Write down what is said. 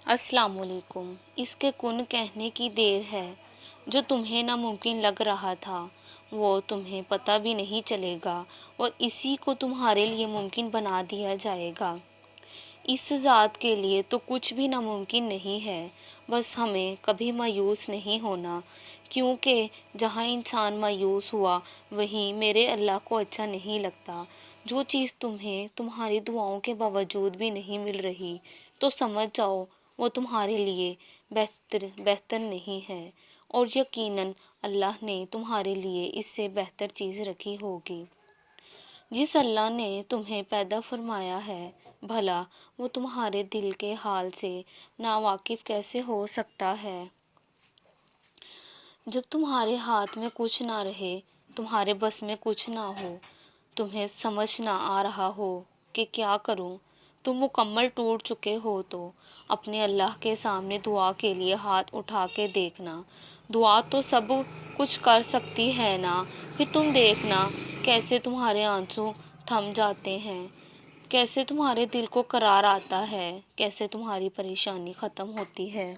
السلام علیکم۔ اس کے کن کہنے کی دیر ہے، جو تمہیں ناممکن لگ رہا تھا وہ تمہیں پتہ بھی نہیں چلے گا اور اسی کو تمہارے لیے ممکن بنا دیا جائے گا۔ اس ذات کے لیے تو کچھ بھی ناممکن نہیں ہے، بس ہمیں کبھی مایوس نہیں ہونا، کیونکہ جہاں انسان مایوس ہوا وہیں میرے اللہ کو اچھا نہیں لگتا۔ جو چیز تمہیں تمہاری دعاؤں کے باوجود بھی نہیں مل رہی تو سمجھ جاؤ وہ تمہارے لیے بہتر نہیں ہے، اور یقیناً اللہ نے تمہارے لیے اس سے بہتر چیز رکھی ہوگی۔ جس اللہ نے تمہیں پیدا فرمایا ہے، بھلا وہ تمہارے دل کے حال سے ناواقف کیسے ہو سکتا ہے؟ جب تمہارے ہاتھ میں کچھ نہ رہے، تمہارے بس میں کچھ نہ ہو، تمہیں سمجھ نہ آ رہا ہو کہ کیا کروں، تم مکمل ٹوٹ چکے ہو تو اپنے اللہ کے سامنے دعا کے لیے ہاتھ اٹھا کے دیکھنا۔ دعا تو سب کچھ کر سکتی ہے نا، پھر تم دیکھنا کیسے تمہارے آنسو تھم جاتے ہیں، کیسے تمہارے دل کو قرار آتا ہے، کیسے تمہاری پریشانی ختم ہوتی ہے۔